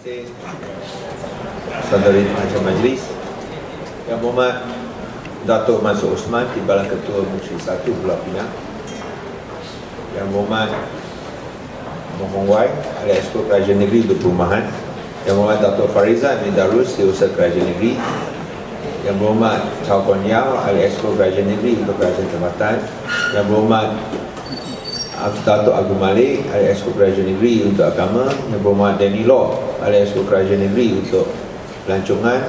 kasih Saudari Macam Majlis Yang Berhormat Datuk Mansur Osman, Timbalan Ketua Menteri 1 Pulau Pinang, Yang Berhormat Mohon Wai, Ahli Exco Kerajaan Negeri untuk Perumahan, Yang Berhormat Datuk Farizan bin Darus, Setiausaha Kerajaan Negeri, Yang Berhormat Chow Kon Yao, Ahli Exco Kerajaan Negeri untuk Kerajaan Tempatan, Yang Berhormat Datuk Agung Malik, Ahli Exco Kerajaan Negeri untuk Agama, Yang Berhormat Danny Law, Ahli Exco Kerajaan Negeri untuk Pelancongan,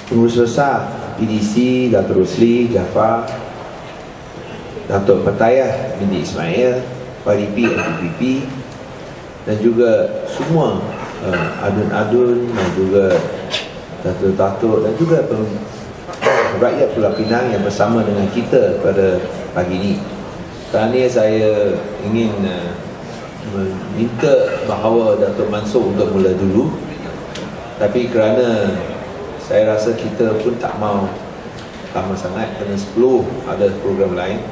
Pengurus Besar PDC Datuk Rosli Jaafar, Datuk Patayah binti Ismail, PDP, LPPP, dan juga semua adun-adun dan juga datuk-datuk dan juga rakyat Pulau Pinang yang bersama dengan kita pada pagi ini. Kerana saya ingin meminta bahawa Datuk Mansur untuk mula dulu, tapi kerana saya rasa kita pun tak mau lama sangat kerana 10 ada program lain,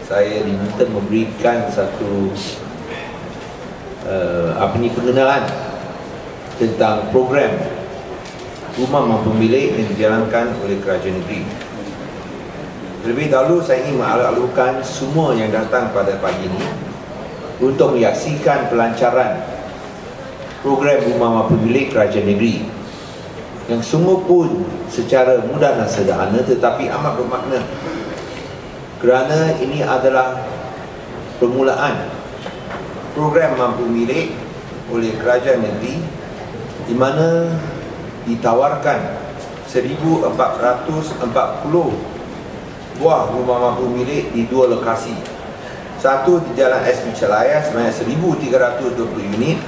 saya diminta memberikan satu pengenalan tentang program rumah mampu milik yang dijalankan oleh Kerajaan Negeri. Terlebih dahulu saya ingin mengalu-alukan semua yang datang pada pagi ini untuk menyaksikan pelancaran program rumah mampu milik Kerajaan Negeri yang semua pun secara mudah dan sederhana tetapi amat bermakna, kerana ini adalah permulaan program mampu milik oleh Kerajaan Negeri di mana ditawarkan 1,440 buah rumah mampu milik di dua lokasi. Satu di Jalan SB Celaya sebanyak 1,320 unit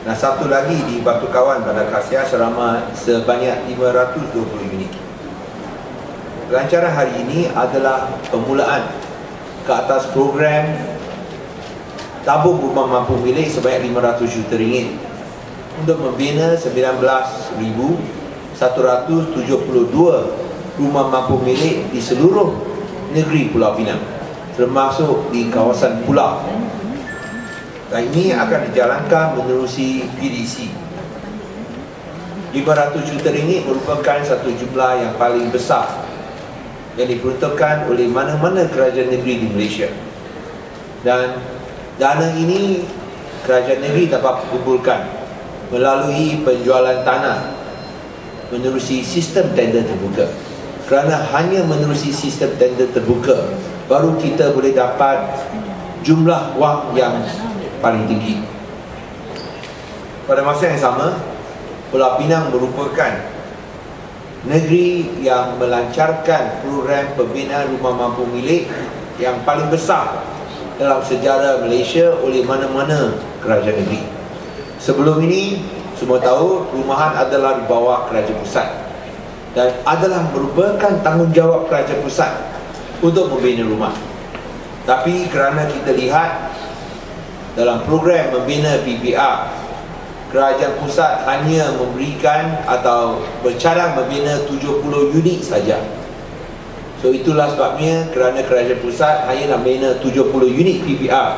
dan satu lagi di Batu Kawan Bandar Kasia sebanyak 520 unit. Pelancaran hari ini adalah permulaan ke atas program tabung rumah mampu milik sebanyak RM500 juta untuk membina 19,172 rumah mampu milik di seluruh negeri Pulau Pinang, termasuk di kawasan pulau. Dan ini akan dijalankan menerusi PDC. RM500 juta merupakan satu jumlah yang paling besar yang diperuntukkan oleh mana-mana kerajaan negeri di Malaysia. Dan dana ini kerajaan negeri dapat kumpulkan melalui penjualan tanah menerusi sistem tender terbuka. Kerana hanya menerusi sistem tender terbuka baru kita boleh dapat jumlah wang yang paling tinggi. Pada masa yang sama, Pulau Pinang merupakan negeri yang melancarkan program pembinaan rumah mampu milik yang paling besar dalam sejarah Malaysia oleh mana-mana kerajaan negeri. Sebelum ini, semua tahu perumahan adalah di bawah kerajaan pusat dan adalah merupakan tanggungjawab kerajaan pusat untuk membina rumah. Tapi kerana kita lihat dalam program membina PPR, kerajaan pusat hanya memberikan atau bercadang membina 70 unit saja. So itulah sebabnya kerana kerajaan pusat hanya nak membina 70 unit PPR,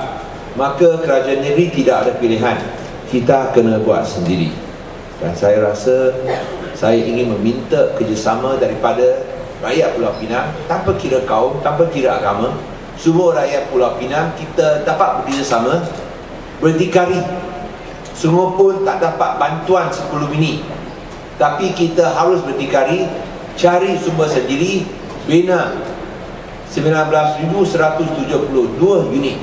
maka kerajaan negeri tidak ada pilihan, kita kena buat sendiri. Dan saya rasa saya ingin meminta kerjasama daripada rakyat Pulau Pinang, tanpa kira kaum, tanpa kira agama. Semua rakyat Pulau Pinang kita dapat bekerjasama, berdikari. Semua pun tak dapat bantuan 10 minit, tapi kita harus berdikari, cari sumber sendiri, bina 19,172 unit,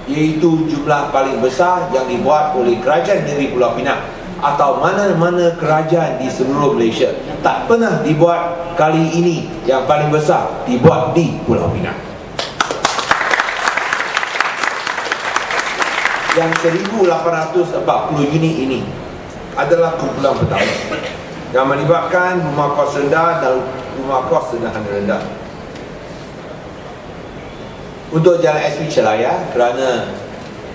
iaitu jumlah paling besar yang dibuat oleh Kerajaan Negeri Pulau Pinang atau mana-mana kerajaan di seluruh Malaysia. Tak pernah dibuat, kali ini yang paling besar dibuat di Pulau Pinang. Yang 1,840 unit ini adalah kumpulan pertama yang melibatkan rumah kos rendah dan rumah kos sederhana rendah. Untuk Jalan SB Celaya, kerana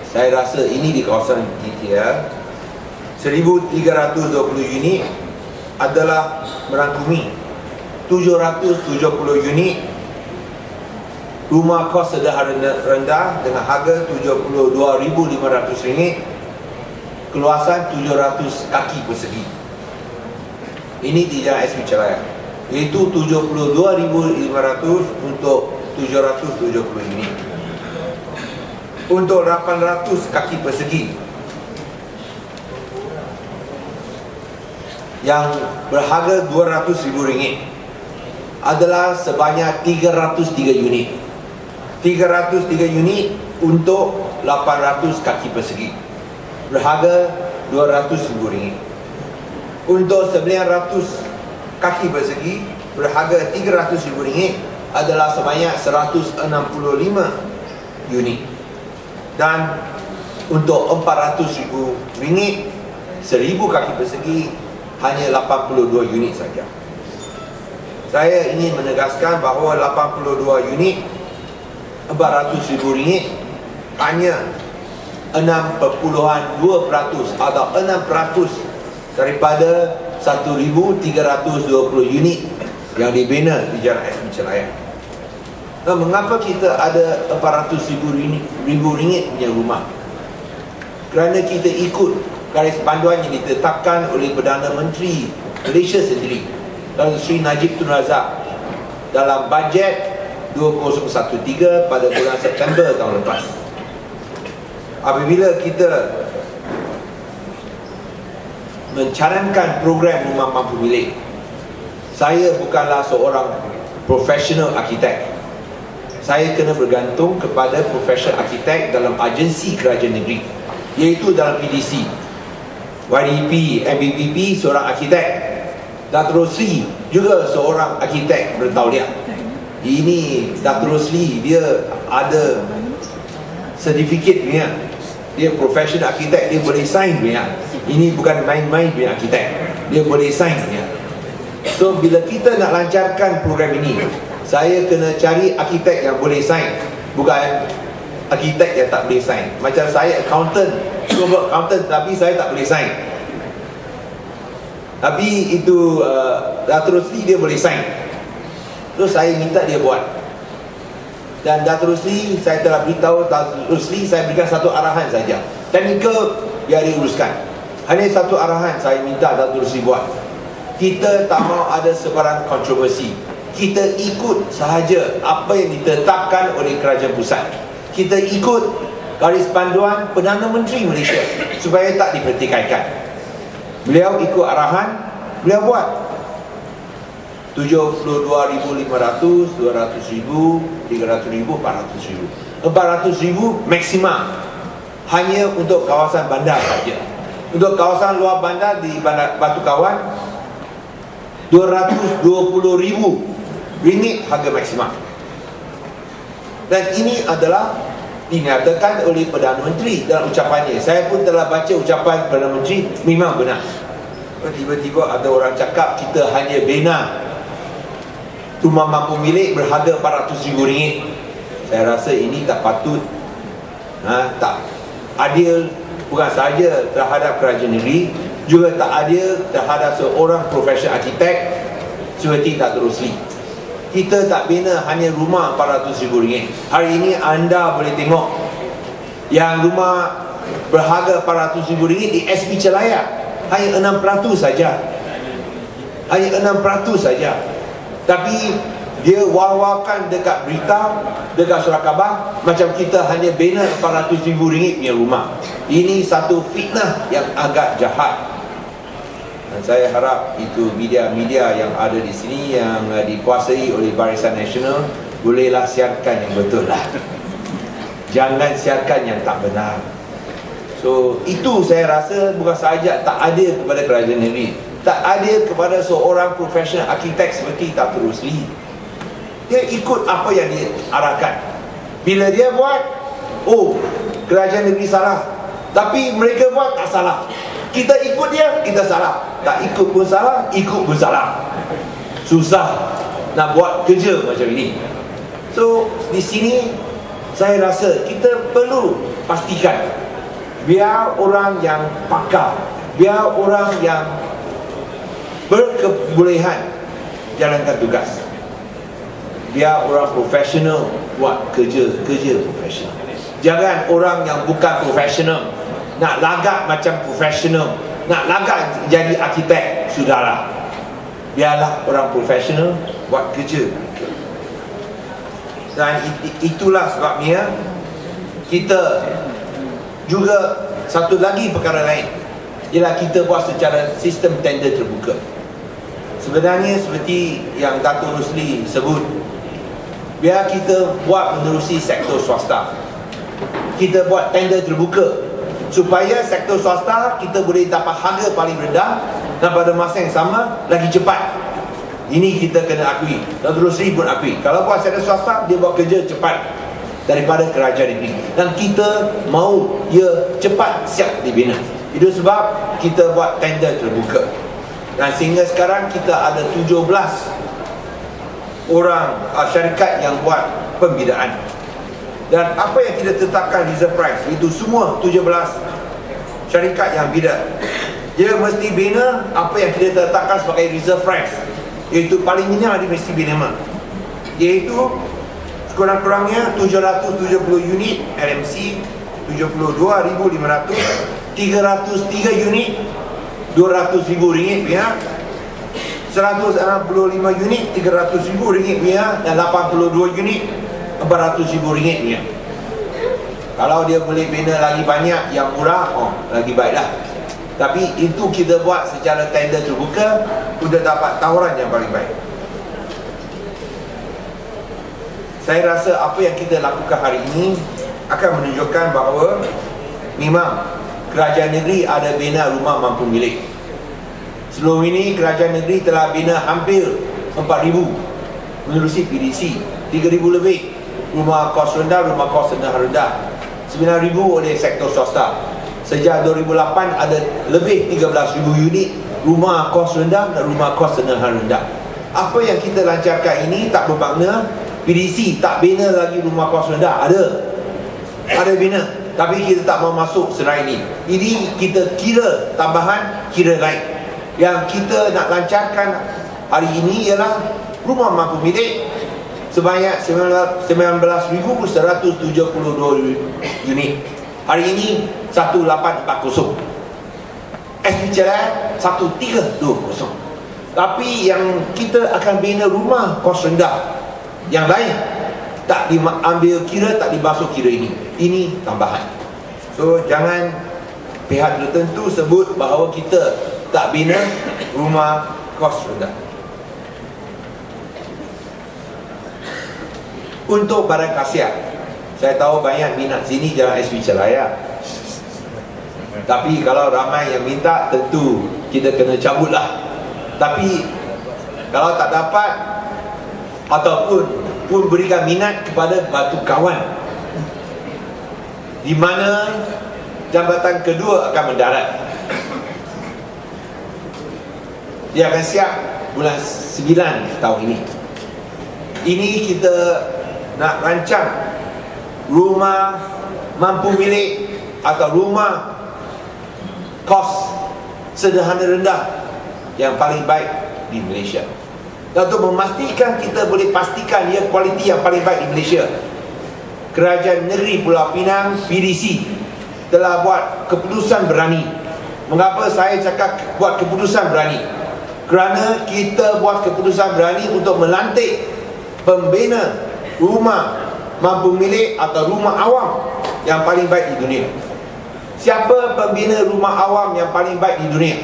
saya rasa ini di kawasan TTL, 1,320 unit adalah merangkumi 770 unit rumah kos sederhana rendah dengan harga RM72,500 keluasan 700 kaki persegi. Ini di Jalan SP Celaya, iaitu 72,500 untuk 770 unit. Untuk 800 kaki persegi yang berharga RM200,000 adalah sebanyak 303 unit. 303 unit untuk 800 kaki persegi berharga RM200,000. Untuk 900 kaki persegi berharga RM300,000 adalah sebanyak 165 unit. Dan untuk RM400,000, 1000 kaki persegi hanya 82 unit saja. Saya ingin menegaskan bahawa 82 unit RM400,000 hanya 6.2% atau 6% daripada 1,320 unit yang dibina di Jalan SP Celaya. Mengapa kita ada RM400,000 punya rumah? Kerana kita ikut garis panduan yang ditetapkan oleh Perdana Menteri Malaysia sendiri, Datuk Seri Najib Tun Razak, dalam bajet 2013 pada bulan September tahun lepas. Apabila kita mencanangkan program rumah mampu milik, saya bukanlah seorang profesional arkitek. Saya kena bergantung kepada profesional arkitek dalam agensi kerajaan negeri, iaitu dalam PDC, YDP, MBPP seorang arkitek, Dato' Rosli juga seorang arkitek bertauliah. Ini Dato' Rosli, dia ada sertifikat punya, dia profesional arkitek, dia boleh sign punya. Ini bukan main-main punya arkitek, dia boleh sign punya. So bila kita nak lancarkan program ini, saya kena cari arkitek yang boleh sign, bukan arkitek yang tak boleh sign. Macam saya accountant, cuba accountant tapi saya tak boleh sign. Tapi itu Dato' Rosli dia boleh sign. Terus saya minta dia buat. Dan Dato' Rosli, saya telah beritahu Dato' Rosli, saya berikan satu arahan saja. Teknikal biar dia uruskan. Hanya satu arahan saya minta Dato' Rosli buat. Kita tak mahu ada sebarang kontroversi. Kita ikut sahaja apa yang ditetapkan oleh kerajaan pusat. Kita ikut garis panduan Perdana Menteri Malaysia supaya tak dipertikaikan. Beliau ikut arahan, beliau buat 72,500, 200,000, 300,000, 400,000. 400,000 maksimum hanya untuk kawasan bandar saja. Untuk kawasan luar bandar di Bandar Batu Kawan, RM220,000 harga maksimum. Dan ini adalah dinyatakan oleh Perdana Menteri dalam ucapannya. Saya pun telah baca ucapan Perdana Menteri, memang benar. Tiba-tiba ada orang cakap kita hanya bina rumah mampu milik berharga RM400,000. Saya rasa ini tak patut, tak adil, bukan sahaja terhadap kerajaan negeri, juga tak adil terhadap seorang profesional arkitek seperti Dato' Rosli. Kita tak bina hanya rumah RM400,000. Hari ini anda boleh tengok yang rumah berharga RM400,000 di SP Celaya hanya 6% saja. Hanya 6% saja. Tapi dia wawakan dekat berita, dekat surat khabar, macam kita hanya bina RM400,000 punya rumah. Ini satu fitnah yang agak jahat. Dan saya harap itu media-media yang ada di sini yang dikuasai oleh Barisan Nasional bolehlah siarkan yang betul lah. Jangan siarkan yang tak benar. So itu saya rasa bukan sahaja tak adil kepada kerajaan negeri, tak adil kepada seorang profesional arkitek seperti Dato' Rosli. Dia ikut apa yang dia arahkan. Bila dia buat, kerajaan negeri salah, tapi mereka buat tak salah. Kita ikut dia, kita salah. Tak ikut pun salah, ikut pun salah. Susah nak buat kerja macam ini. So di sini saya rasa kita perlu pastikan, biar orang yang pakar, biar orang yang berkebolehan jalankan tugas, biar orang profesional buat kerja profesional. Jangan orang yang bukan profesional nak lagak macam profesional, nak lagak jadi arkitek, sudahlah, biarlah orang profesional buat kerja. Dan itulah sebabnya kita juga satu lagi perkara lain ialah kita buat secara sistem tender terbuka. Sebenarnya seperti yang Dato' Rosli sebut, biar kita buat menerusi sektor swasta, kita buat tender terbuka supaya sektor swasta kita boleh dapat harga paling rendah dan pada masa yang sama lagi cepat. Ini kita kena akui. Dato' Rosli pun akui, kalau buat sektor swasta, dia buat kerja cepat daripada kerajaan negeri, dan kita mahu ia cepat siap dibina. Itu sebab kita buat tender terbuka. Dan sehingga sekarang kita ada 17 orang syarikat yang buat pembinaan. Dan apa yang kita tetapkan reserve price, itu semua 17 syarikat yang bina, dia mesti bina apa yang kita tetapkan sebagai reserve price, iaitu paling minyak dia mesti bina, iaitu sekurang-kurangnya 770 unit LMC, 72,500, 303 unit, RM200,000 pihak, 165 unit, RM300,000 pihak, dan 82 unit, RM400,000 pihak. Kalau dia boleh bina lagi banyak yang murah, lagi baiklah. Tapi itu kita buat secara tender terbuka untuk dapat tawaran yang paling baik. Saya rasa apa yang kita lakukan hari ini akan menunjukkan bahawa memang kerajaan negeri ada bina rumah mampu milik. Sebelum ini kerajaan negeri telah bina hampir 4,000 menerusi PDC, 3,000 lebih rumah kos rendah, rumah kos rendah, 9,000 oleh sektor swasta. Sejak 2008 ada lebih 13,000 unit rumah kos rendah dan rumah kos rendah. Apa yang kita lancarkan ini tak bermakna PDC tak bina lagi rumah kos rendah. Ada bina, tapi kita tak mau masuk serai ini. Ini kita kira tambahan, kira lain. Yang kita nak lancarkan hari ini ialah rumah mampu milik sebanyak 19,172 unit. Hari ini 1840, SPCLR 1320. Tapi yang kita akan bina rumah kos rendah yang lain tak diambil kira, tak dibasuh kira ini. Ini tambahan. So jangan pihak tertentu sebut bahawa kita tak bina rumah kos rendah. Untuk barang khasiat, saya tahu banyak minat sini jalan SP Celaya. Tapi kalau ramai yang minta, tentu kita kena cabutlah. Tapi kalau tak dapat ataupun berikan minat kepada Batu Kawan, di mana jambatan kedua akan mendarat. Dia akan siap bulan 9 tahun ini. Ini kita nak rancang rumah mampu milik atau rumah kos sederhana rendah yang paling baik di Malaysia. Dan untuk memastikan kita boleh pastikan ia kualiti yang paling baik di Malaysia, Kerajaan Negeri Pulau Pinang, PDC, telah buat keputusan berani. Mengapa saya cakap buat keputusan berani? Kerana kita buat keputusan berani untuk melantik pembina rumah mampu milik atau rumah awam yang paling baik di dunia. Siapa pembina rumah awam yang paling baik di dunia?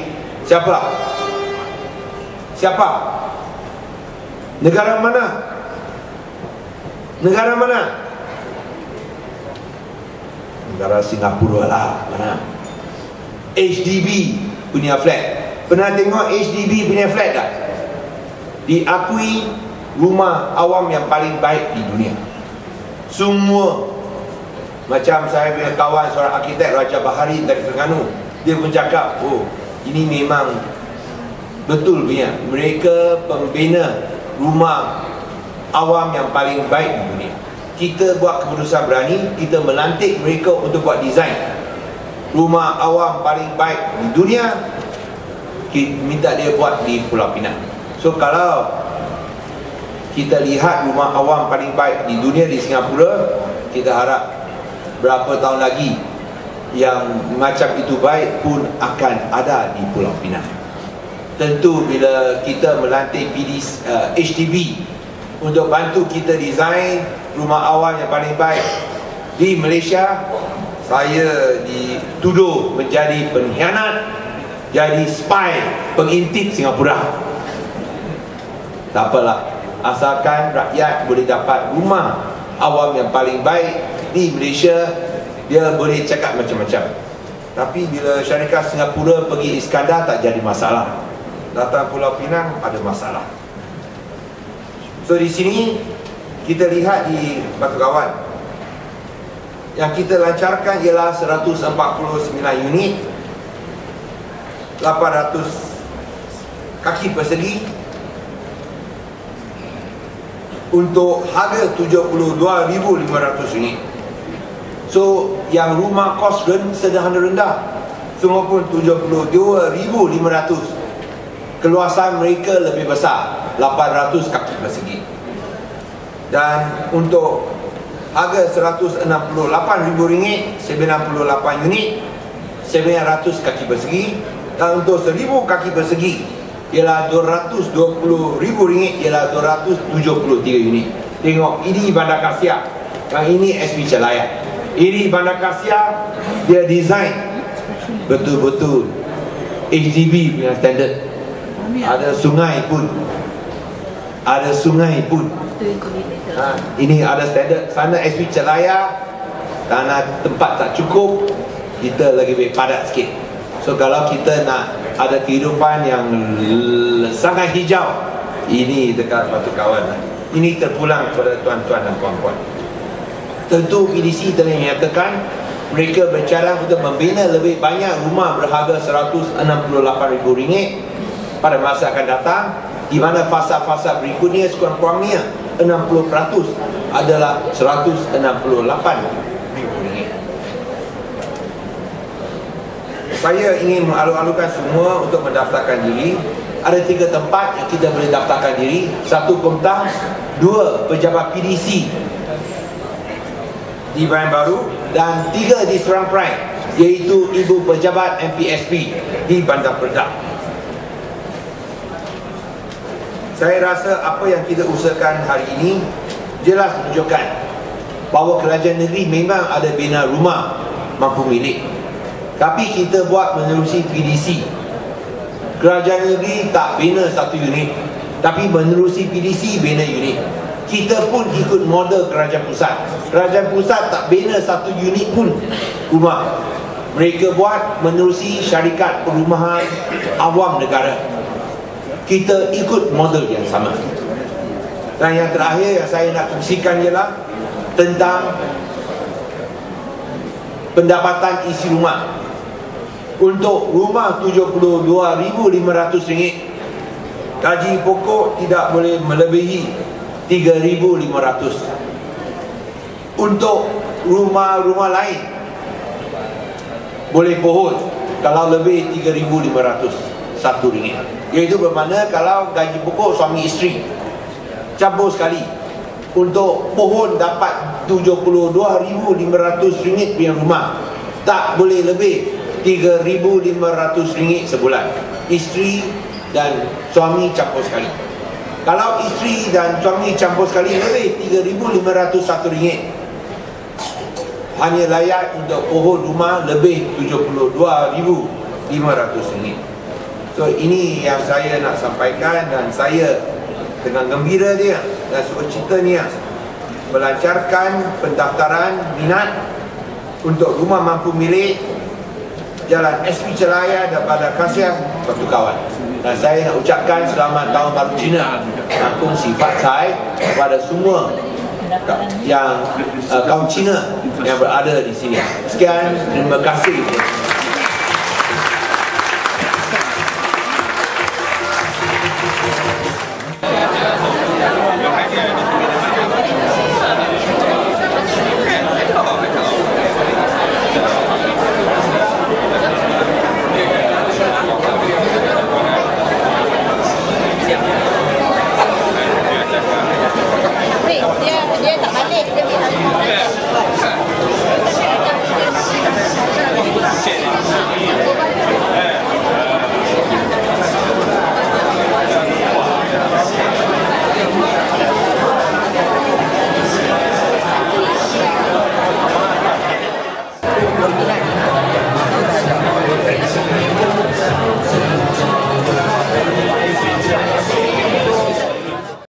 Siapa? Negara mana? Negara Singapura lah. Mana? HDB punya flat. Pernah tengok HDB punya flat tak? Diakui rumah awam yang paling baik di dunia. Semua. Macam saya punya kawan seorang arkitek, Raja Bahari dari Terengganu, dia pun cakap, ini memang betul punya. Mereka pembina rumah awam yang paling baik di dunia. Kita buat keputusan berani, kita melantik mereka untuk buat desain rumah awam paling baik di dunia. Kita minta dia buat di Pulau Pinang. So kalau kita lihat rumah awam paling baik di dunia di Singapura, kita harap berapa tahun lagi yang macam itu baik pun akan ada di Pulau Pinang. Tentu bila kita melantik HDB untuk bantu kita design rumah awam yang paling baik di Malaysia, saya dituduh menjadi pengkhianat, jadi spy, pengintip Singapura. Tak apalah, asalkan rakyat boleh dapat rumah awam yang paling baik di Malaysia, dia boleh cakap macam-macam. Tapi bila syarikat Singapura pergi Iskandar tak jadi masalah, datang Pulau Pinang ada masalah. So di sini kita lihat di Batu Kawan, yang kita lancarkan ialah 149 unit, 800 kaki persegi untuk harga 72,500 unit. So yang rumah kos sederhana rendah, semua pun 72,500. Keluasan mereka lebih besar, 800 kaki persegi. Dan untuk harga RM168,000, 98 unit, 900 kaki persegi. Dan untuk 1,000 kaki persegi ialah RM220,000, ialah 273 unit. Tengok, ini Bandar Kasia, yang ini SB Celaya. Ini Bandar Kasia, dia design betul-betul HDB punya standard. Ada sungai pun, ada sungai pun. Ini ada standard. Sana SB Celaya, tanah tempat tak cukup, kita lagi lebih padat sikit. So kalau kita nak ada kehidupan yang sangat hijau, ini dekat Batu Kawan. Ini terpulang kepada tuan-tuan dan puan-puan. Tentu PDC telah menyatakan mereka bercara untuk membina lebih banyak rumah berharga RM168,000 pada masa akan datang, di mana fasa-fasa berikutnya sekurang-kurangnya 60% adalah RM168,000. Saya ingin mengalu-alukan semua untuk mendaftarkan diri. Ada 3 tempat yang kita boleh daftarkan diri. 1 Komtang, 2 pejabat PDC di Bayan Baru, dan 3 di Serang Prime, iaitu Ibu Pejabat MPSP di Bandar Perak. Saya rasa apa yang kita usahakan hari ini jelas menunjukkan bahawa kerajaan negeri memang ada bina rumah mampu milik. Tapi kita buat menerusi PDC. Kerajaan negeri tak bina 1 unit, tapi menerusi PDC bina unit. Kita pun ikut model kerajaan pusat. Kerajaan pusat tak bina 1 unit pun rumah. Mereka buat menerusi syarikat perumahan awam negara. Kita ikut model yang sama. Dan yang terakhir yang saya nak kongsikan ialah tentang pendapatan isi rumah. Untuk rumah RM72,500, gaji pokok tidak boleh melebihi RM3,500. Untuk rumah-rumah lain boleh pohon kalau lebih RM3,500 RM1. Iaitu bermakna kalau gaji pokok suami isteri campur sekali, untuk pohon dapat RM72,500 punya rumah, tak boleh lebih RM3,500 sebulan. Isteri dan suami campur sekali. Kalau isteri dan suami campur sekali lebih RM3,501, hanya layak untuk pohon rumah lebih RM72,500. So ini yang saya nak sampaikan, dan saya dengan gembira dia dan sukacitanya melancarkan pendaftaran minat untuk rumah mampu milik Jalan SB Celaya dan Bandar Kasia, Batu Kawan. Dan saya nak ucapkan selamat Tahun Baru Cina, Angkung Sifat Sai kepada semua yang kaum Cina yang berada di sini. Sekian, terima kasih.